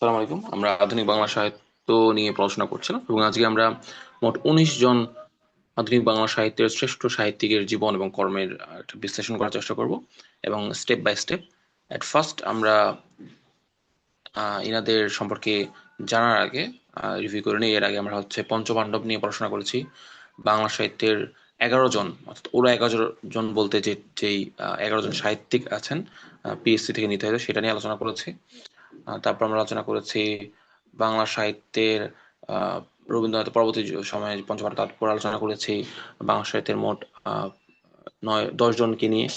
আসসালামু আলাইকুম। আমরা আধুনিক বাংলা সাহিত্য নিয়ে পড়াশোনা করছিলাম এবং আজকে আমরা মোট ১৯ জন আধুনিক বাংলা সাহিত্যের শ্রেষ্ঠ সাহিত্যিকের জীবন এবং কর্মের একটা বিশ্লেষণ করার চেষ্টা করব এবং step by step. At first আমরা ইনাদের সম্পর্কে জানার আগে রিভিউ করে নিই। এর আগে আমরা পঞ্চপাণ্ডব নিয়ে পড়াশোনা করেছি। বাংলা সাহিত্যের ১১ জন, অর্থাৎ ওরা ১১ জন বলতে যেই ১১ জন সাহিত্যিক আছেন, পিএসসি থেকে নিতে হয়েছে, সেটা নিয়ে আলোচনা করেছি। তারপর আমরা আলোচনা করেছি বাংলা সাহিত্যের আহ, রবীন্দ্রনাথ পরবর্তী সময়ে পঞ্চপাণ্ডব, তারপর আলোচনা করেছি বাংলা সাহিত্যের মোট 10 জনকে নিয়ে,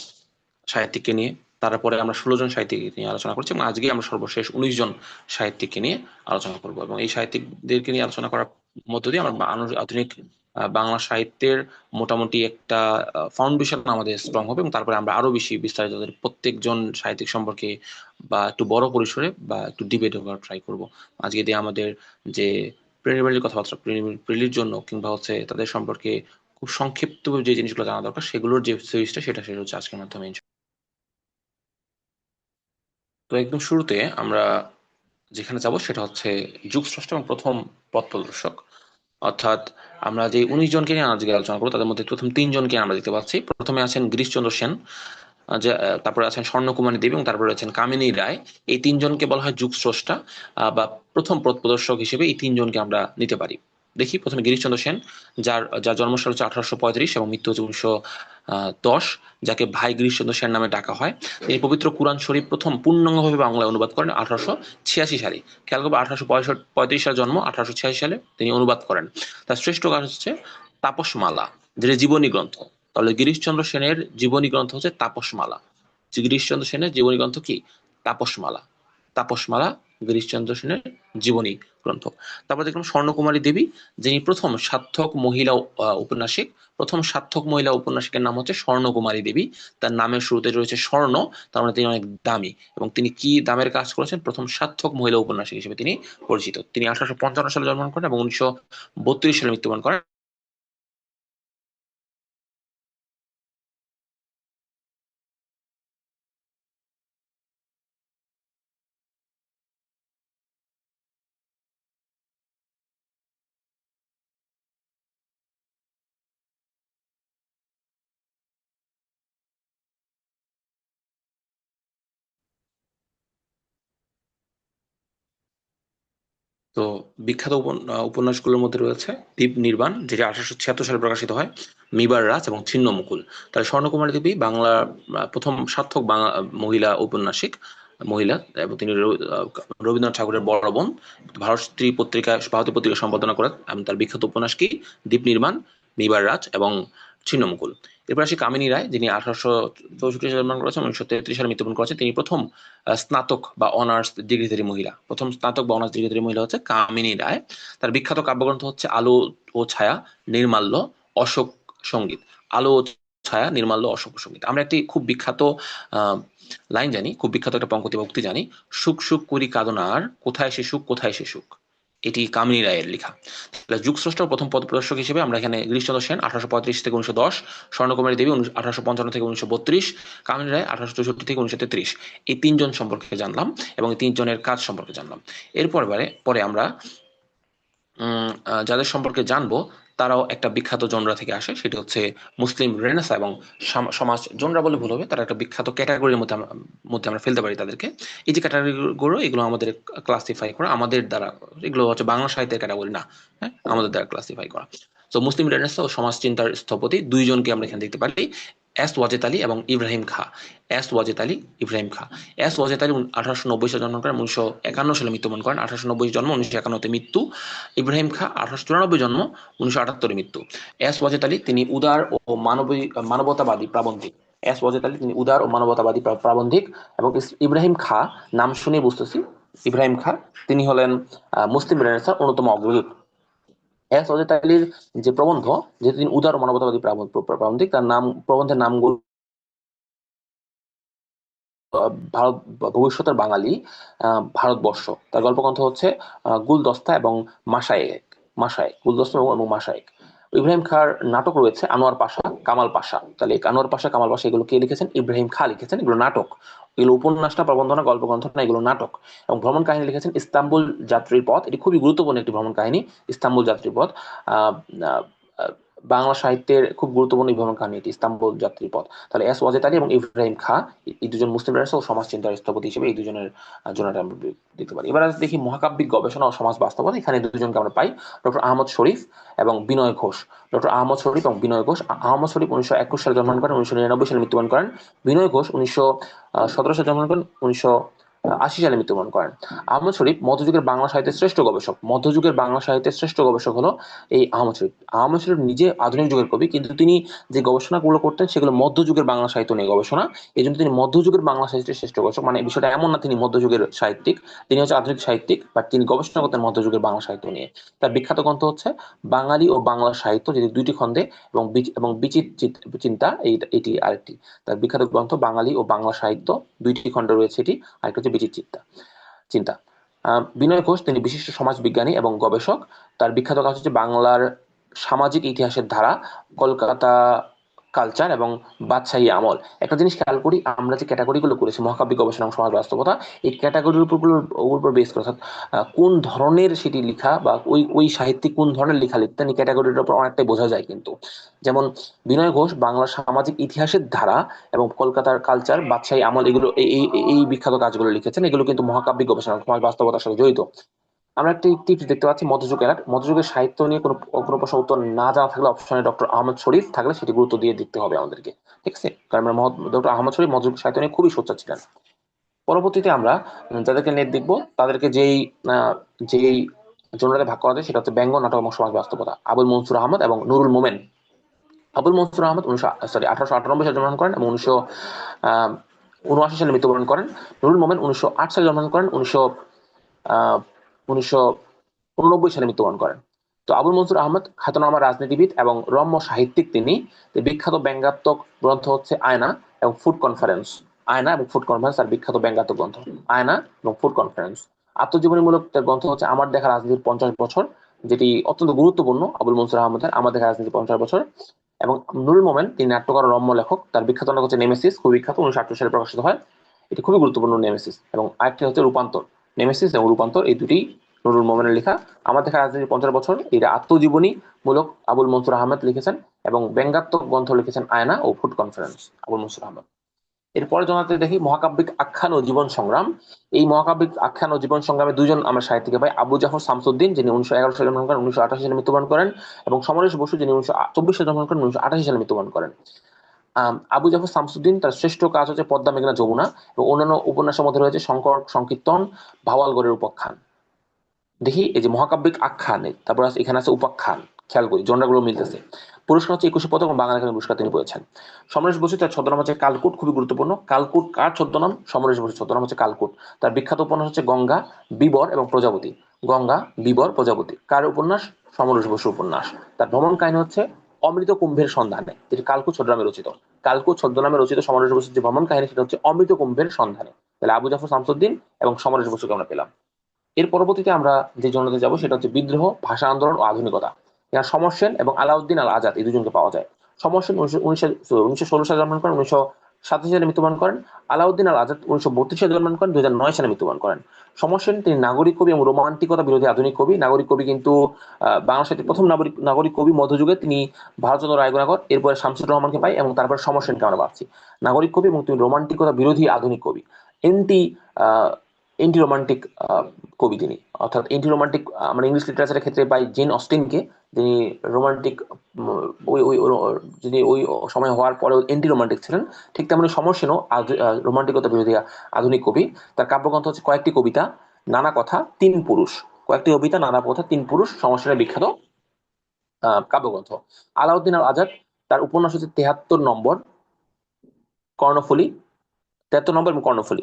সাহিত্যিককে নিয়ে। তারপরে আমরা 16 জন সাহিত্যিক নিয়ে আলোচনা করছি এবং আজকে আমরা সর্বশেষ 19 জন সাহিত্যিককে নিয়ে আলোচনা করব এবং এই সাহিত্যিকদেরকে নিয়ে আলোচনা করার মধ্য দিয়ে আমরা আধুনিক বাংলা সাহিত্যের মোটামুটি একটা ফাউন্ডেশন আমাদের স্ট্রং হবে এবং তারপরে আমরা আরো বেশি বিস্তারিত প্রত্যেকজন সাহিত্যিক সম্পর্কে বা একটু বড় পরিসরে বা একটু ডিবেট করার ট্রাই করব। আজকে দিয়ে আমাদের যে প্রিলিমিনারি কথাবার্তা, প্রিলির জন্য কিংবা তাদের সম্পর্কে খুব সংক্ষিপ্ত যে জিনিসগুলো জানা দরকার সেগুলোর যে সিরিজটা, সেটা শেষ হচ্ছে আজকের মাধ্যমে। তো একদম শুরুতে আমরা যেখানে যাব সেটা হচ্ছে যুগস্রষ্টা এবং প্রথম পথ প্রদর্শক, অর্থাৎ আমরা যে 19 জনকে নিয়ে আজকে আলোচনা করবো তাদের মধ্যে প্রথম 3 জনকে আমরা দেখতে পাচ্ছি। প্রথমে আছেন গিরিশচন্দ্র সেন, তারপরে আছেন স্বর্ণকুমারী দেবী এবং তারপরে আছেন কামিনী রায়। এই 3 জনকে বলা হয় যুগস্রষ্টা বা প্রথম পথ প্রদর্শক হিসেবে এই 3 জনকে আমরা নিতে পারি। দেখি প্রথমে গিরিশচন্দ্র সেন, যার যার জন্মসাল হচ্ছে 1835 এবং মৃত্যু হচ্ছে 1910, যাকে ভাই গিরিশচন্দ্র সেন নামে ডাকা হয়। তিনি পবিত্র কুরআন শরীফ প্রথম পূর্ণাঙ্গভাবে বাংলায় অনুবাদ করেন 1886 সালে। খেয়াল করবো, 1835 সালে জন্ম, 1886 সালে তিনি অনুবাদ করেন। তার শ্রেষ্ঠ কাজ হচ্ছে তাপসমালা, যেটা জীবনী গ্রন্থ। তাহলে গিরিশচন্দ্র সেনের জীবনী গ্রন্থ হচ্ছে তাপসমালা। গিরিশচন্দ্র সেনের জীবনী গ্রন্থ কি? তাপসমালা। তাপসমালা গিরিশচন্দ্র সেনের জীবনী গ্রন্থ। তারপর দেখলাম স্বর্ণকুমারী দেবী, যিনি প্রথম সার্থক মহিলা উপন্যাসিক। প্রথম সার্থক মহিলা উপন্যাসিকের নাম হচ্ছে স্বর্ণকুমারী দেবী। তার নামের শুরুতে রয়েছে স্বর্ণ, তার মানে তিনি অনেক দামি। এবং তিনি কি দামের কাজ করেছেন? প্রথম সার্থক মহিলা উপন্যাসিক হিসেবে তিনি পরিচিত। তিনি 1855 সালে জন্মগ্রহণ করেন এবং 1932 সালে মৃত্যুবরণ করেন। তো বিখ্যাত উপন্যাসগুলোর মধ্যে রয়েছে দ্বীপ নির্বাণ, যেটি 1876 সালে প্রকাশিত হয়, মিবার রাজ এবং ছিন্ন মুকুল। তাহলে স্বর্ণকুমারী দেবী বাংলা প্রথম সার্থক বাংলা মহিলা ঔপন্যাসিক, মহিলা, এবং তিনি রবীন্দ্রনাথ ঠাকুরের বড় বোন। ভারত স্ত্রী পত্রিকা, ভারতীয় পত্রিকা সম্পাদনা করেন এবং তার বিখ্যাত উপন্যাস কি? দ্বীপ নির্মাণ, মিবার রাজ এবং ছিন্নমুকুল। এরপর আসি কামিনী রায়, যিনি 1864 সালে জন্মগ্রহণ করেছেন, 1933 সালে মৃত্যুবরণ করেছেন। তিনি প্রথম স্নাতক বা অনার্স ডিগ্রিধারী মহিলা। প্রথম স্নাতক বা অনার্স ডিগ্রিধারী মহিলা হচ্ছে কামিনী রায়। তার বিখ্যাত কাব্যগ্রন্থ হচ্ছে আলো ও ছায়া, নির্মাল্য, অশোক সঙ্গীত। আলো ও ছায়া, নির্মাল্য, অশোক সঙ্গীত। আমরা একটি খুব বিখ্যাত আহ লাইন জানি, খুব বিখ্যাত একটা পঙ্ক্তি বা উক্তি জানি: সুখ সুখ করি কাদনার, কোথায় সে সুখ, কোথায় সে সুখ। এটি কামিনী রায়ের লেখা। যুগস্রষ্টা প্রথম পথ প্রদর্শক হিসেবে আমরা এখানে গিরিশচন্দ্র সেন 1835 থেকে 1910, স্বর্ণকুমারী দেবী 1855 থেকে 1932, কামিনী রায় 1864 থেকে 1933, এই 3 জন সম্পর্কে জানলাম এবং এই 3 জনের কাজ সম্পর্কে জানলাম। এরপর পরে আমরা যাদের সম্পর্কে জানবো তারাও একটা বিখ্যাত জনরা থেকে আসে, সেটি হচ্ছে মুসলিম রেনেসা এবং সমাজ। জনরা বলে ভুল হবে, তারা একটা বিখ্যাত ক্যাটাগরির মধ্যে আমরা ফেলতে পারি তাদেরকে। এই যে ক্যাটাগরিগুলো, এগুলো আমাদের ক্লাসিফাই করা আমাদের দ্বারা, এগুলো হচ্ছে বাংলা সাহিত্যের ক্যাটাগরি না, হ্যাঁ, আমাদের দ্বারা ক্লাসিফাই করা। তো মুসলিম রেনেসা ও সমাজ চিন্তার স্থপতি 2 জনকে আমরা এখানে দেখতে পারি: এস ওয়াজেদ আলী এবং ইব্রাহিম খা। এস ওয়াজেদ আলী, ইব্রাহিম খা। এস ওয়াজেদ আলী 1890 সালে জন্ম করেন, 1951 সালে মৃত্যুবরণ করেন। 1890 জন্ম, 1951 মৃত্যু। ইব্রাহিম খা 1894 জন্ম, 1978 মৃত্যু। এস ওয়াজেদ আলী তিনি উদার ও মানবতাবাদী প্রাবন্ধিক। এস ওয়াজেদ আলী তিনি উদার ও মানবতাবাদী প্রাবন্ধিক। এবং ইব্রাহিম খা, নাম শুনে বুঝতেছি, ইব্রাহিম খা তিনি হলেন মুসলিম রেনেসাঁর অন্যতম অগ্রদূত। এস ওয়াজেদ আলীর যে প্রবন্ধ, যেহেতু তিনি উদার ও মানবতাবাদী প্রাবন্ধিক, তার প্রবন্ধের নামগুলো ভারত, ভবিষ্যতের বাঙালি, ভারতবর্ষ। তার গল্পগ্রন্থ হচ্ছে গুলদস্তা এবং মাসায়েক। গুলদস্তা এবং মাসায়েক। ইব্রাহিম খাঁর নাটক রয়েছে আনোয়ার পাশা, কামাল পাশা। তাহলে আনোয়ার পাশা, কামাল পাশা এগুলো কে লিখেছেন? ইব্রাহিম খাঁ লিখেছেন। এগুলো নাটক, এগুলো উপন্যাস না, প্রবন্ধ না, গল্প গ্রন্থ না, এগুলো নাটক। এবং ভ্রমণ কাহিনী লিখেছেন ইস্তাম্বুল যাত্রীর পথ, এটি খুবই গুরুত্বপূর্ণ একটি ভ্রমণ কাহিনী, ইস্তাম্বুল যাত্রীর পথ। আহ, আহ, বাংলা সাহিত্যের খুব গুরুত্বপূর্ণ এই ভ্রমণ কাহিনী, এটি ইস্তাম্বুল যাত্রীর পথ। তাহলে এস ওয়াজেদ আলী এবং ইব্রাহিম খাঁ, এই দুজন মুসলিম রাইটার ও সমাজ চিন্তার স্থপতি হিসেবে এই দুজনের জন্য আমরা দিতে পারি। এবার দেখি মহাকাব্যিক গবেষণা ও সমাজ বাস্তবতা। এখানে দুজনকে আমরা পাই, ডক্টর আহমদ শরীফ এবং বিনয় ঘোষ। ডক্টর আহমদ শরীফ এবং বিনয় ঘোষ। আহমদ শরীফ 1921 সালে জন্মগ্রহণ করেন, 1999 সালে মৃত্যুবরণ করেন। বিনয় ঘোষ 1917 সালে জন্মগ্রহণ করেন, 1980 সালে মৃত্যুবরণ করেন। আহমদ শরীফ মধ্যযুগের বাংলা সাহিত্যের শ্রেষ্ঠ গবেষক। মধ্যযুগের বাংলা সাহিত্যের শ্রেষ্ঠ গবেষক হলো এই আহমদ শরীফ। আহমদ শরীফ নিজে আধুনিক যুগের কবি, কিন্তু তিনি যে গবেষণাগুলো করতেন সেগুলো মধ্যযুগের বাংলা সাহিত্য নিয়ে গবেষণা। এই জন্য তিনি মধ্যযুগের বাংলা সাহিত্যের শ্রেষ্ঠ গবেষক। মানে বিষয়টা এমন না তিনি মধ্যযুগের সাহিত্যিক, তিনি হচ্ছে আধুনিক সাহিত্যিক, বাট তিনি গবেষণা করতেন মধ্যযুগের বাংলা সাহিত্য নিয়ে। তার বিখ্যাত গ্রন্থ হচ্ছে বাঙালি ও বাংলা সাহিত্য, যেটি দুইটি খণ্ডে, এবং বিচিত চিন্তা, এটি আরেকটি। তার বিখ্যাত গ্রন্থ বাঙালি ও বাংলা সাহিত্য, দুইটি খণ্ডে রয়েছে এটি, আরেকটা হচ্ছে বিচিত চিন্তা। বিনয় ঘোষ তিনি বিশিষ্ট সমাজবিজ্ঞানী এবং গবেষক। তার বিখ্যাত কাজ হচ্ছে বাংলার সামাজিক ইতিহাসের ধারা, কলকাতা কালচার এবং বাদশাহী আমল। একটা জিনিস খেয়াল করি, আমরা যে ক্যাটাগরিগুলো করেছি, মহাকাব্যিক গবেষণা এবং সমাজ বাস্তবতা, এই ক্যাটাগরির উপর বেস করে, অর্থাৎ কোন ধরনের সেটি লেখা, বা ওই ওই সাহিত্যিক কোন ধরনের লেখা লিখতেন, এই ক্যাটাগরির উপর অনেকটাই বোঝা যায় কিন্তু। যেমন বিনয় ঘোষ বাংলার সামাজিক ইতিহাসের ধারা এবং কলকাতার কালচার, বাদশাহী আমল, এগুলো এই এই এই বিখ্যাত কাজগুলো লিখেছেন। এগুলো কিন্তু মহাকাব্যিক গবেষণা সমাজ বাস্তবতার সাথে জড়িত। আমরা একটি টিপস দেখতে পাচ্ছি, মধ্যযুগের সাহিত্য নিয়ে কোনো প্রশ্ন উত্তর না জানা থাকলে অপশনে ডক্টর আহমদ শরীফ থাকলে সেটি গুরুত্ব দিয়ে দেখতে হবে আমাদেরকে। ঠিক আছে, কারণ ডক্টর আহমদ শরীফ মধ্যযুগ সাহিত্য নিয়ে খুবই সোচ্চার ছিলেন। পরবর্তীতে আমরা যাদেরকে নেট দেখবো, তাদেরকে যেই জনরাতে ভাগ করা যায় সেটা হচ্ছে ব্যঙ্গ, নাটক এবং সমাজ বাস্তবতা। আবুল মনসুর আহমদ এবং নুরুল মোমেন। আবুল মনসুর আহমদ 1898 সালে জন্মগ্রহণ করেন এবং 1979 সালে মৃত্যুবরণ করেন। নুরুল মোমেন 1908 সালে জন্মগ্রহণ করেন, 1989 সালে মৃত্যুবরণ করেন। তো আবুল মনসুর আহমদ খ্যাতনামা রাজনীতিবিদ এবং রম্য সাহিত্যিক। তিনি বিখ্যাত ব্যঙ্গাত্মক গ্রন্থ হচ্ছে আয়না এবং ফুড কনফারেন্স। আয়না এবং ফুড কনফারেন্স তার বিখ্যাত ব্যঙ্গাত্মক গ্রন্থ, আয়না এবং ফুড কনফারেন্স। আত্মজীবনীমূলক গ্রন্থ হচ্ছে আমার দেখা রাজনীতির 50 বছর, যেটি অত্যন্ত গুরুত্বপূর্ণ আবুল মনসুর আহমদের, আমার দেখা রাজনীতি 50 বছর। এবং নুরুল মোমেন তিনি নাট্যকার ও রম্য লেখক। তার বিখ্যাত নাটক হচ্ছে নেমেসিস, খুব বিখ্যাত, 1968 সালে প্রকাশিত হয়। এটি খুবই গুরুত্বপূর্ণ নেমেসিস। এবং আরেকটি হচ্ছে রূপান্তর। নেমেসিস এবং রূপান্তর এই দুটি নুরুল মোমেনের লেখা। আমার দেখা রাজনীতি 50 বছর, এটা আত্মজীবনী মূলক আবুল মনসুর আহমেদ লিখেছেন, এবং ব্যঙ্গাত্মক গ্রন্থ লিখেছেন আয়না ও ফুড কনফারেন্স, আবুল মনসুর আহমেদ। এরপরে জনাতে দেখি মহাকাব্যিক আখ্যান ও জীবন সংগ্রাম। এই মহাকাব্যিক আখ্যান ও জীবন সংগ্রামে দুজন আমরা সাহিত্যিকে পাই, আবু জাফর শামসুদ্দিন, যিনি 1911 সালে জন্মগ্রহণ করেন, 1988 সালে মৃত্যুবরণ করেন, এবং সমরেশ বসু, যিনি 1924 সালে জন্মগ্রহণ করেন, 1988 সালে মৃত্যুবরণ করেন। আবু জাফর শামসুদ্দিন তার শ্রেষ্ঠ কাজ হচ্ছে পদ্মা মেঘনা যমুনা, এবং অন্যান্য উপন্যাসের মধ্যে রয়েছে শঙ্কর সংকীর্তন, ভাওয়ালগড়ের উপাখ্যান। দেখি এই যে মহাকাব্যিক আখ্যান, তারপর এখানে আছে উপাখ্যান, খেয়াল করি জনরাগুলো মিলতেছে। পুরস্কার হচ্ছে 21 পদক এবং বাংলা একাডেমি পুরস্কার তিনি পেয়েছেন। সমরেশ বসু তার ছদ্মনাম হচ্ছে কালকুট, খুবই গুরুত্বপূর্ণ। কালকুট কার ছদ্মনাম? সমরেশ বসুর ছদ্মনাম হচ্ছে কালকুট। তার বিখ্যাত উপন্যাস হচ্ছে গঙ্গা, বিবর এবং প্রজাপতি। গঙ্গা, বিবর, প্রজাপতি কার উপন্যাস? সমরেশ বসুর উপন্যাস। তার ভ্রমণ কাহিনী হচ্ছে অমৃত কুম্ভের সন্ধানে, যেটি কালকুট ছদ্মনামে রচিত। কালকুট ছদ্মনামে রচিত সমরেশ বসুর যে ভ্রমণ কাহিনী সেটা হচ্ছে অমৃত কুম্ভের সন্ধানে। তাহলে আবু জাফর শামসুদ্দিন এবং সমরেশ বসুকে আমরা পেলাম। এর পরবর্তীতে আমরা যে জনরাতে যাব সেটা হচ্ছে বিদ্রোহ, ভাষা আন্দোলন ও আধুনিকতা। এখানে সমর সেন এবং আলাউদ্দিন আল আজাদ এই দুজনকে পাওয়া যায়। সমর সেন 1916 সালে জন্মগ্রহণ করেন, 1987 সালে মৃত্যুবরণ করেন। আলাউদ্দিন আল আজাদ 1932 সালে জন্মগ্রহণ করেন, 2009 সালে মৃত্যুবরণ করেন। সমর সেন তিনি নাগরিক কবি এবং রোমান্টিকতা বিরোধী আধুনিক কবি। নাগরিক কবি কিন্তু বাংলা সাহিত্যের প্রথম নাগরিক কবি মধ্যযুগে, তিনি ভারতচন্দ্র রায়গুণাকর, এরপরে শামসুর রহমানকে পাই, এবং তারপর সমর সেনকে আমরা পাচ্ছি। নাগরিক কবি এবং তিনি রোমান্টিকতা বিরোধী আধুনিক কবি, এন্টি এন্টি রোমান্টিক কবি তিনি। অর্থাৎ এন্টি রোমান্টিক আমরা ইংলিশ লিটারেচারের ক্ষেত্রে পাই জেন অস্টিনকে, যিনি রোমান্টিক, ওই ওই যিনি ওই সময় হওয়ার পরেও এন্টি রোমান্টিক ছিলেন। ঠিক তেমনি সমর সেনও রোমান্টিকতা বিরোধী আধুনিক কবি। তার কাব্যগ্রন্থ হচ্ছে কয়েকটি কবিতা, নানা কথা, তিন পুরুষ। কয়েকটি কবিতা, নানা কথা, তিন পুরুষ সমর সেনের বিখ্যাত কাব্যগ্রন্থ। আলাউদ্দিন আল আজাদ তার উপন্যাস হচ্ছে 73 নম্বর, কর্ণফুলী। 73 নম্বর এবং কর্ণফুলী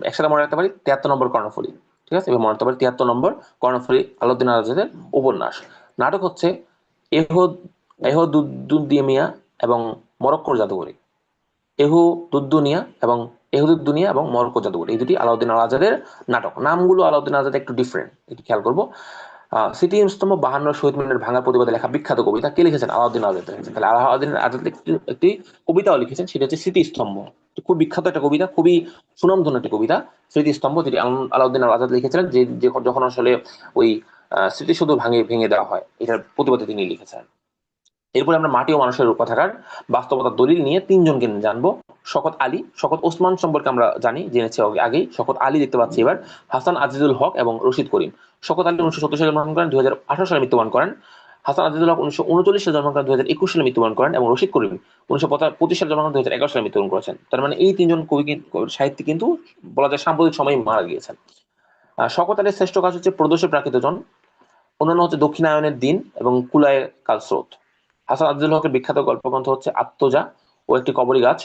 একসাথে মনে রাখতে পারি, 73 নম্বর কর্ণফুলী। ঠিক আছে, এবার মনে রাখতে পারি 73 নম্বর কর্ণফুলী আলাউদ্দিন আজাদের উপন্যাস। নাটক হচ্ছে এহো এহো দুদ্দুনিয়া এবং মরক্কোর জাদুঘরি। এহু দুদ্দুনিয়া এবং এহুদুদ্দুনিয়া এবং মরক্কো জাদুঘর, এই দুটি আলাউদ্দিন আল আজাদের নাটক। নামগুলো আলাউদ্দিন আজাদ একটু ডিফারেন্ট, এটি খেয়াল করবো। স্মৃতিস্তম্ভ 52 শহীদ মিনার ভাঙার প্রতিবাদে লেখা বিখ্যাত কবিতা কে লিখেছেন? আলাউদ্দিন আজাদ লিখেছেন। তাহলে আলাউদ্দিন আজাদ একটি কবিতাও লিখেছেন, সেটা হচ্ছে স্মৃতিস্তম্ভ। খুব বিখ্যাত একটা কবিতা, খুবই সুনামধন্য একটি কবিতা, স্মৃতিস্তম্ভ, যেটি আলাউদ্দিন আজাদ লিখেছিলেন, যে যখন আসলে ওই স্মৃতিসৌধ ভেঙে দেওয়া হয়, এটার প্রতিবাদে তিনি লিখেছেন। এরপরে আমরা মাটি ও মানুষের রূপকথাকার বাস্তবতার দলিল নিয়ে তিনজনকে জানবো। শওকত আলী, শওকত ওসমান সম্পর্কে আমরা জেনেছি আগেই। শওকত আলী দেখতে পাচ্ছি এবার। হাসান আজিজুল হক এবং রশিদ করিম। শওকত আলী 1970 সালে জন্মগ্রহণ করেন, 2018 সালে মৃত্যুবরণ করেন। হাসান আজিজুল হক 1939 সালে জন্মগ্রহণ করেন, 2021 সালে মৃত্যুবরণ করেন। এবং রশিদ করিম 1925 সালে জন্মগ্রহণ, 2011 সালে মৃত্যুবরণ করেছেন। তার মানে এই তিনজন সাহিত্যিক কিন্তু বলা যায় সাম্প্রতিক সময়ে মারা গিয়েছেন। শওকত আলীর শ্রেষ্ঠ কাজ হচ্ছে প্রদোষে প্রাকৃত জন, অন্যান্য হচ্ছে দক্ষিণায়নের দিন এবং কুলায় কালস্রোত। হাসান আজিজুল হকের বিখ্যাত গল্পগ্রন্থ হচ্ছে আত্মজা ও একটি কবরী গাছ,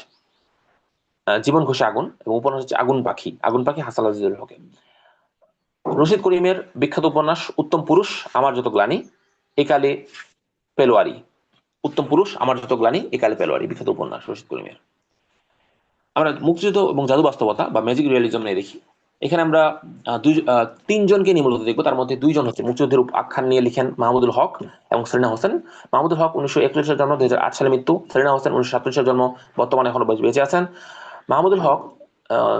জীবন ঘষে আগুন, এবং উপন্যাস হচ্ছে আগুন পাখি। আগুন পাখি হাসান আজিজুল হকের। রশিদ করিমের বিখ্যাত উপন্যাস উত্তম পুরুষ, আমার যত গ্লানি, একালে পেলোয়ারি। উত্তম পুরুষ, আমার যত গ্লানি, একালে পেলোয়ারি, বিখ্যাত উপন্যাস রশিদ করিমের। আমরা মুক্তিযুদ্ধ এবং জাদু বাস্তবতা বা ম্যাজিক রিয়ালিজম নিয়ে দেখি। এখানে আমরা তিনজনকে নিয়ে মূলত দেখবো। তার মধ্যে দুইজন হচ্ছে মুক্তিযুদ্ধের আখ্যান নিয়ে লিখেন মাহমুদুল হক এবং সেলিনা হোসেন। মাহমুদুল হক 1941 সালে জন্ম, 2008 সালে মৃত্যু। সেলিনা হোসেন 1947 সালে জন্ম, বর্তমানে এখনো বেঁচে আছেন। মাহমুদুল হক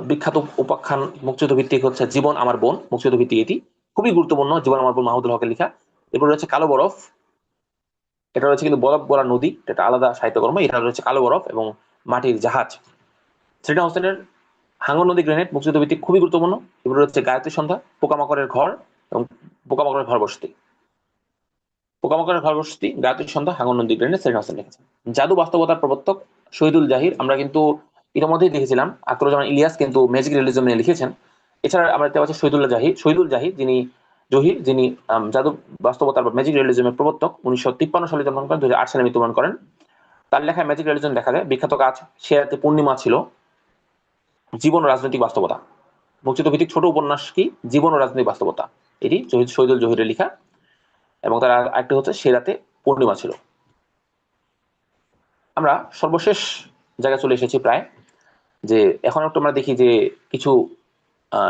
বিখ্যাত উপাখ্যান মুক্তিযুদ্ধ ভিত্তিক হচ্ছে জীবন আমার বোন, মুক্তিযুদ্ধ ভিত্তিক এটি খুবই গুরুত্বপূর্ণ। জীবন আমার বোন মাহমুদুল হকের লেখা। এরপর রয়েছে কালো বরফ, এটা রয়েছে কিন্তু বরফ গলা নদী, এটা আলাদা সাহিত্যকর্ম। এটা রয়েছে কালো বরফ এবং মাটির জাহাজ। সেলিনা হোসেনের হাঙ্গর নদী গ্রেনেড, মুক্তিযুদ্ধ ভিত্তিক, খুবই গুরুত্বপূর্ণ। এগুলো হচ্ছে গায়ত্রী সন্ধ্যা, পোকামাকড়ের ঘর এবং পোকামাকড়ের ঘর বসতি। পোকামাকড়ের ঘর বসতি, গায়ত্রী সন্ধ্যা, হাঙ্গর নদী গ্রেনেড, সেলিনা হোসেন লিখেছেন। জাদু বাস্তবতার প্রবর্তক শহীদুল জাহির, আমরা কিন্তু ইতিমধ্যেই দেখেছিলাম আখতারুজ্জামান ইলিয়াস কিন্তু ম্যাজিক রিয়েলিজম নিয়ে লিখেছেন। এছাড়া আমরা দেখতে পাচ্ছি শহীদুল জাহির, যিনি জাদু বাস্তবতার বা ম্যাজিক রিয়েলিজমের প্রবর্তক। 1953 সালে জন্মগ্রহণ করেন, 2008 সালে মৃত্যুবরণ করেন। তার লেখায় ম্যাজিক রিয়েলিজম দেখা যায়। বিখ্যাত কাজ সে রাতে পূর্ণিমা ছিল, জীবন ও রাজনৈতিক বাস্তবতা। মুক্তিযুদ্ধ ভিত্তিক ছোট উপন্যাস কি জীবন ও রাজনৈতিক বাস্তবতা, এটি শহীদুল জহিরের লেখা। এবং তার আরেকটি হচ্ছে সে রাতে পূর্ণিমা ছিল। আমরা সর্বশেষ জায়গায় চলে এসেছি প্রায়, যে এখন একটু আমরা দেখি যে কিছু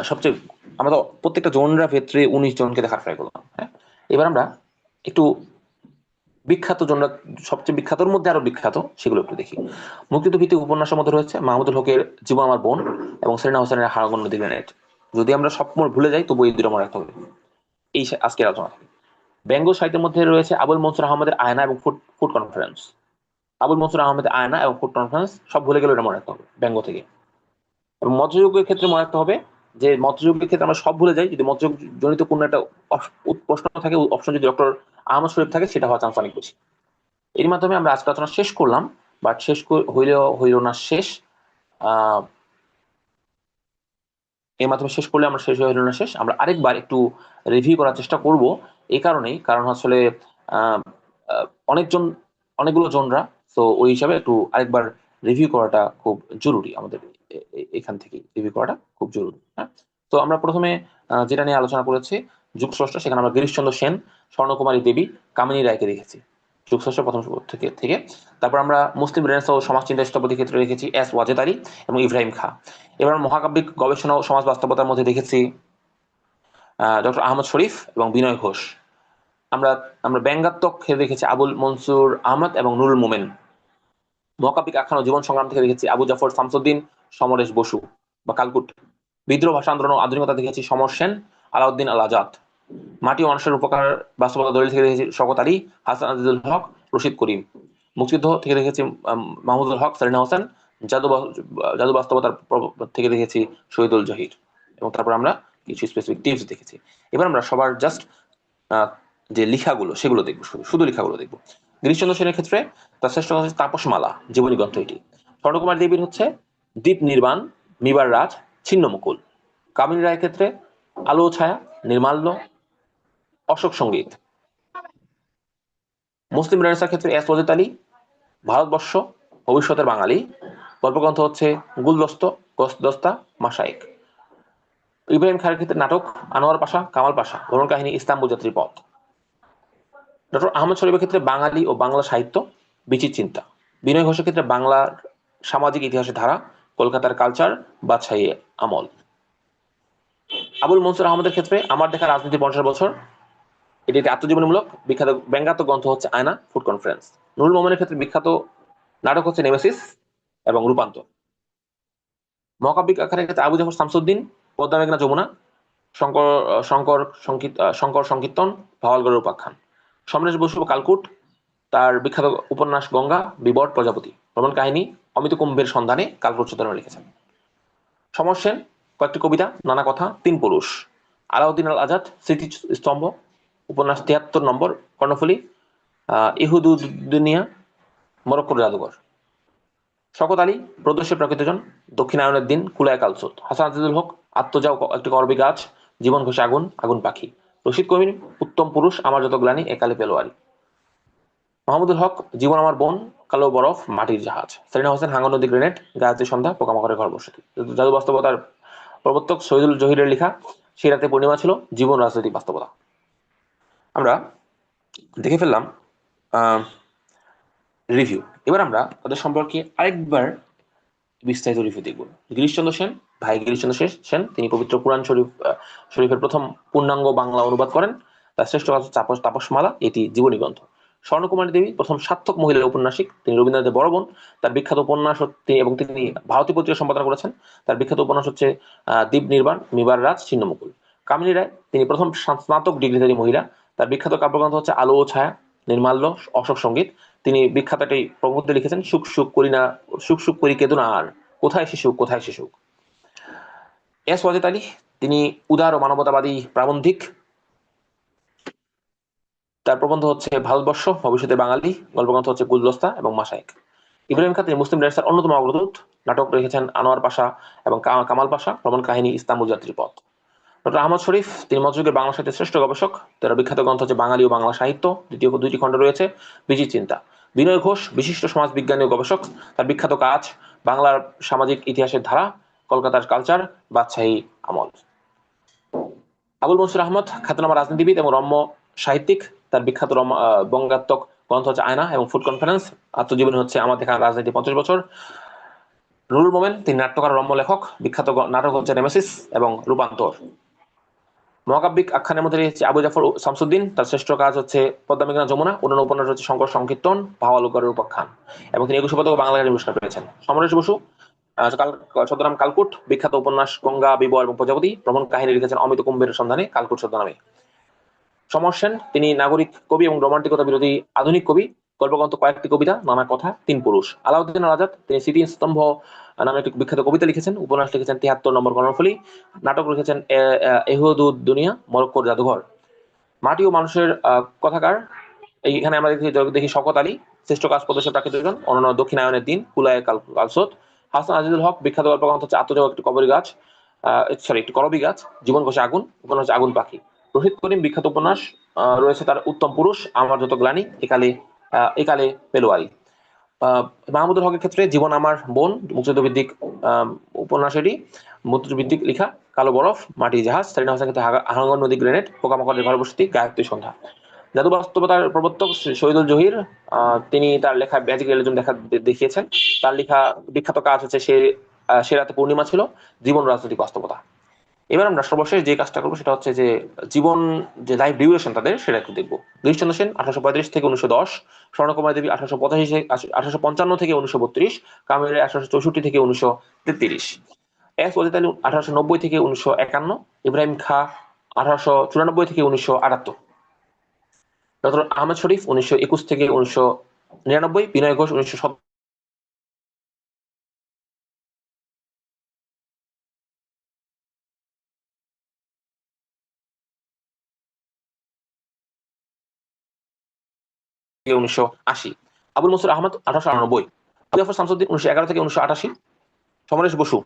সবচেয়ে, আমরা তো প্রত্যেকটা জনরা ক্ষেত্রে 19 জনকে দেখার ট্রাই করলাম। হ্যাঁ, এবার আমরা একটু বিখ্যাত জনরা, সবচেয়ে বিখ্যাতর মধ্যে আরো বিখ্যাত, সেগুলো একটু দেখি। মুক্তিযুদ্ধ ভিত্তিক উপন্যাসের মধ্যে রয়েছে মাহমুদুল হকের জীবন আমার বোন এবং সেলিনা হোসেনের হারাঙ্গন নদী গ্রেনেড। যদি আমরা সব ভুলে যাই তবু এই দুটো মনে রাখতে হবে এই আজকের আলোচনা থেকে। ব্যঙ্গ সাহিত্যের মধ্যে রয়েছে আবুল মনসুর আহমদের আয়না এবং ফুড কনফারেন্স। আবুল মনসুর আহমেদের আয়না এবং ফুড কনফারেন্স, সব ভুলে গেলে এটা মনে রাখতে হবে ব্যঙ্গ থেকে। এবং মধ্যযুগের ক্ষেত্রে মনে রাখতে হবে যে মধ্যযুগের ক্ষেত্রে আমরা সব ভুলে যাই, যদি মধ্যযুগ জনিত কোনো একটা প্রশ্ন থাকে, অপশন যদি ডক্টর আহমদ শরীফ থাকে, সেটা হওয়ার চান্স অনেক বেশি। এর মাধ্যমে আমরা আজকে আলোচনা শেষ করলাম, বাট শেষ হইল না শেষ। আহ এর মাধ্যমে শেষ করলে আমরা শেষ হইল না শেষ, আমরা আরেকবার একটু রিভিউ করার চেষ্টা করব। এই কারণেই, কারণ আসলে আহ আহ, অনেকজন অনেকগুলো জনরা, তো ওই হিসাবে একটু আরেকবার রিভিউ করাটা খুব জরুরি আমাদের। এখান থেকে রিভিউ করাটা খুব জরুরি। হ্যাঁ, তো আমরা প্রথমে যেটা নিয়ে আলোচনা করেছি যুগস্রষ্টা, সেখানে আমরা গিরিশচন্দ্র সেন, স্বর্ণকুমারী দেবী, কামিনী রায়কে দেখেছি যুগস্রষ্টা প্রথম থেকে। তারপর আমরা মুসলিম রেনেসাঁ ও সমাজ চিন্তা স্থপতির ক্ষেত্রে রেখেছি এস ওয়াজেদ আলী এবং ইব্রাহিম খাঁ। এবার মহাকাব্যিক গবেষণা ও সমাজ বাস্তবতার মধ্যে দেখেছি ডক্টর আহমদ শরীফ এবং বিনয় ঘোষ। আমরা আমরা ব্যঙ্গাত্মক দেখেছি আবুল মনসুর আহমদ এবং নুরুল মোমেন। মহাকাব্যিক আখ্যান ও জীবন সংগ্রাম থেকে দেখেছি আবু জাফর শামসুদ্দিন, সমরেশ বসু বা কালকুট। বিদ্রোহ ভাষা আন্দোলন ও আধুনিকতা দেখেছি সমর সেন, আলাউদ্দিন আল আজাদ। মাটি ও মানুষের উপকার বাস্তবতা দলিল থেকে দেখেছি শওকত আলী, হাসান আজিজুল হক, রশিদ করিম। মুক্তিযুদ্ধ থেকে দেখেছি মাহমুদুল হক, সেলিনা হোসেন। জাদু বাস্তবতার থেকে দেখেছি শহীদুল জহির। এবং তারপর আমরা কিছু স্পেসিফিক টিপস দেখেছি। এবার আমরা সবার জাস্ট যে লেখাগুলো সেগুলো দেখবো, শুধু লেখাগুলো দেখবো। গিরিশচন্দ্র সেনের ক্ষেত্রে তার শ্রেষ্ঠ হচ্ছে তাপসমালা জীবনী গ্রন্থ এটি। স্বর্ণকুমার দেবীর হচ্ছে দ্বীপ নির্বাণ, মিবার রাজ, ছিন্ন মুকুল। কামিনী রায়ের ক্ষেত্রে আলো ছায়া, নির্মাল্য, অশোক সঙ্গীত। মুসলিম রেনেসাঁর ক্ষেত্রে এস ওয়াজেদ আলী, ভারতবর্ষ, ভবিষ্যতের বাঙালি। গল্পগ্রন্থ হচ্ছে গুলদস্ত, গোস্তদস্তা, মাসায়েক। ইব্রাহিম খানের ক্ষেত্রে নাটক আনোয়ার পাশা, কামাল পাশা, ভ্রমণ কাহিনী ইস্তাম্বুল যাত্রীর পথ। ডক্টর আহমদ শরীফের ক্ষেত্রে বাঙালি ও বাংলা সাহিত্য, বিচির চিন্তা। বিনয় ঘোষের ক্ষেত্রে বাংলার সামাজিক ইতিহাসের ধারা, কলকাতার কালচার, বাদশাহী আমল। আবুল মনসুর আহমদের ক্ষেত্রে আমার দেখা রাজনীতি 50 বছর, এটি একটি আত্মজীবনীমূলক বিখ্যাত ব্যঙ্গাত্মক গ্রন্থ হচ্ছে আয়না, ফুড কনফারেন্স। নুরুল মোমিনের ক্ষেত্রে বিখ্যাত নাটক হচ্ছে নেমেসিস এবং রূপান্তর। মহাকাব্যিক আকারের ক্ষেত্রে আবু জাফর শামসুদ্দিন, পদ্মা মেঘনা যমুনা, শঙ্কর শঙ্কর সংকীর্তন, ভাওয়ালগড়ের উপাখ্যান। সমরেশ বসু কালকুট, তার বিখ্যাত উপন্যাস গঙ্গা, বিবর, প্রজাপতি। ভ্রমণ কাহিনী অমিত কুম্ভের সন্ধানে কালকুট চোদ্দনামে লিখেছেন। সমর সেন কয়েকটি কবিতা, নানা কথা, তিন পুরুষ। আলাউদ্দিন আল আজাদ স্মৃতি স্তম্ভ, উপন্যাস ৭৩ নম্বর, কর্ণফুলী, ইহুদুদ্দিনিয়া, মরক্কোর জাদুঘর। শওকত আলী প্রদর্শী প্রকৃতজন, দক্ষিণায়নের দিন, কুলায় কালসুত। হাসান আজিজুল হক আত্মজাও একটি করবী গাছ, জীবন ঘোষে আগুন, আগুন পাখি। রশিদ করিম উত্তম পুরুষ, আমার যত গ্লানি, একালে পেলোয়ারি। মাহমুদুল হক জীবন আমার বোন, কালো বরফ, মাটির জাহাজ। সেলিনা হোসেন হাঙ্গর নদী, গ্রেনেড, গায়ত্রী সন্ধ্যা, পোকামাকড়ের ঘর বসতি। জাদু বাস্তবতার প্রবর্তক শহীদুল জহিরের লেখা সেই রাতে পূর্ণিমা ছিল, জীবন রাজনৈতিক বাস্তবতা। আমরা দেখে ফেললাম রিভিউ। এবার আমরা তাদের সম্পর্কে আরেকবার বিস্তারিত রিভিউ দেখব। গিরিশচন্দ্র সেন, ভাই গিরিশচন্দ্র সেন, তিনি পবিত্র কোরআন শরীফের প্রথম পূর্ণাঙ্গ বাংলা অনুবাদ করেন। তার শ্রেষ্ঠ কাজ তাপসমালা, এটি জীবনী গ্রন্থ। স্বর্ণকুমারী দেবী প্রথম সার্থক মহিলা ঔপন্যাসিক, তিনি রবীন্দ্রনাথের বড় বোন। তার বিখ্যাত উপন্যাস এবং তিনি ভারতীয় পত্রিকা সম্পাদনা করেছেন। তার বিখ্যাত উপন্যাস হচ্ছে দ্বীপ নির্বাণ, মিবার রাজ, ছিন্নমুকুল। কামিনী রায় তিনি প্রথম স্নাতক ডিগ্রিধারী মহিলা। তার বিখ্যাত কাব্যগ্রন্থ হচ্ছে আলো ও ছায়া, নির্মাল্য, অশোক সঙ্গীত। তিনি বিখ্যাত একটি প্রবন্ধ লিখেছেন, সুখ সুখ করি না, সুখ সুখ করি কেদু না আর, কোথায় শিশু, কোথায় শিশু। এস ওয়াজেদ আলী তিনি উদার ও মানবতাবাদী প্রাবন্ধিক। তার প্রবন্ধ হচ্ছে ভারতবর্ষ, ভবিষ্যতে বাঙালি। গল্পগ্রন্থ হচ্ছে গুলদস্তা এবং মাসায়েক। ইব্রাহিম খান তিনি মুসলিম রেনেসাঁর অন্যতম অগ্রদূত। নাটক লিখেছেন আনোয়ার পাশা এবং কামাল পাশা। ভ্রমণ কাহিনী ইস্তাম্বুল যাত্রীর পথ। ডক্টর আহমদ শরীফ তিনি মধ্যযুগের বাংলা সাহিত্যের শ্রেষ্ঠ গবেষক। তার বিখ্যাত গ্রন্থ হচ্ছে বাঙালি ও বাংলা সাহিত্য, দ্বিতীয় দুইটি খণ্ড রয়েছে, বিজি চিন্তা। বিনয় ঘোষ বিশিষ্ট সমাজ বিজ্ঞানী ও গবেষক। তার বিখ্যাত কাজ বাংলার সামাজিক ইতিহাসের ধারা, কলকাতার কালচার, বাদশাহী আমল। আবুল মনসুর আহমদ খ্যাতনামা রাজনীতিবিদ এবং রম্য সাহিত্যিক। তার বিখ্যাত বঙ্গাত্মক গ্রন্থ হচ্ছে আয়না এবং ফুড কনফারেন্স। আত্মজীবনী হচ্ছে আমার দেখা রাজনীতি 50 বছর। নুরুল মোমেন তিনি নাট্যকার, রম্য লেখক। বিখ্যাত নাটক হচ্ছে নেমেসিস এবং রূপান্তর। মহাকাব্যিক আখ্যানের মধ্যে রয়েছে আবু জাফর শামসুদ্দিন, তার শ্রেষ্ঠ কাজ হচ্ছে পদ্মা মেঘনা যমুনা। অন্যান্য উপন্যাস হচ্ছে শঙ্কর সংকীর্তন, ভাওয়ালগড়ের উপাখ্যান। এবং তিনি 21 পদক বাংলা একাডেমি পুরস্কার পেয়েছেন। সমরেশ বসু ছদ্মনাম কালকুট, বিখ্যাত উপন্যাস গঙ্গা, বিবর এবং প্রজাপতি। ভ্রমণ কাহিনী লিখেছেন অমিত কুম্ভের সন্ধানে, কালকুট ছদ্মনামে। সমর সেন তিনি নাগরিক কবি এবং রোমান্টিকতা বিরোধী আধুনিক কবি। গল্পগ্রন্থ কয়েকটি কবিতা, নানা কথা, তিন পুরুষ। আলাউদ্দিন আল আজাদ তিনি স্মৃতি স্তম্ভ নামে একটি বিখ্যাত কবিতা লিখেছেন। উপন্যাস লিখেছেন ৭৩ নম্বর, কর্ণফুলী। নাটক লিখেছেন ইহুদুদ্দিনিয়া, মরক্কোর জাদুঘর। মাটি ও মানুষের কথাকার, এইখানে আমরা দেখি শওকত আলী শ্রেষ্ঠ কাজ প্রদর্শক প্রাকৃতিকজন, অন্যান্য দক্ষিণায়নের দিন, কুলায় কালসোত। হাসান আজিজুল হক বিখ্যাত গল্পগ্রন্থ হচ্ছে আত্মজীবক একটি কবরী গাছ, একটি করবী গাছ, জীবন ঘোষে আগুন, উপন্যাস আগুন পাখি। রশিদ করিম বিখ্যাত উপন্যাস রয়েছে তার উত্তম পুরুষ, আমার যত গ্লানি, একালে পেলোয়ারি। মাহমুদুল হকের ক্ষেত্রে জীবন আমার বোন, মুক্তিযুদ্ধভিত্তিক উপন্যাস এটি, মুক্তিযুদ্ধভিত্তিক লেখা। কালো বরফ, মাটির জাহাজ। সেলিনা হোসেন ক্ষেত্রে হাঙ্গর নদী, গ্রেনেড, পোকামাকড়ের ঘর বসতি, গায়ত্রী সন্ধ্যা। জাদু বাস্তবতার প্রবর্তক শহীদুল জহির তিনি তার লেখা ম্যাজিক রিয়েলিজম দেখিয়েছেন। তার লেখা বিখ্যাত কাজ হচ্ছে সে রাতে পূর্ণিমা ছিল, জীবন রাজনৈতিক বাস্তবতা। এবার আমরা সর্বশেষ যে কাজটা করবো সেটা হচ্ছে যে জীবন, যে লাইফ ডিউরেশন তাদের, সেটা একটু দেখবো। গিরিশচন্দ্র সেন 1835 থেকে 1910, স্বর্ণকুমারী দেবী 1855 থেকে 1932, কামিনী রায় 1864 থেকে 1933, এস ওয়াজেদ আলী 1890 থেকে 1951, ইব্রাহিম খা 1894 থেকে 1978, ডক্টর আহমেদ শরীফ 1921 থেকে 1999, বিনয় ঘোষ 1970 থেকে 1980, আবুল মনসুর আহমদ 1898, আবু জাফর শামসুদ্দিন 1911 থেকে 1988, সমরেশ বসু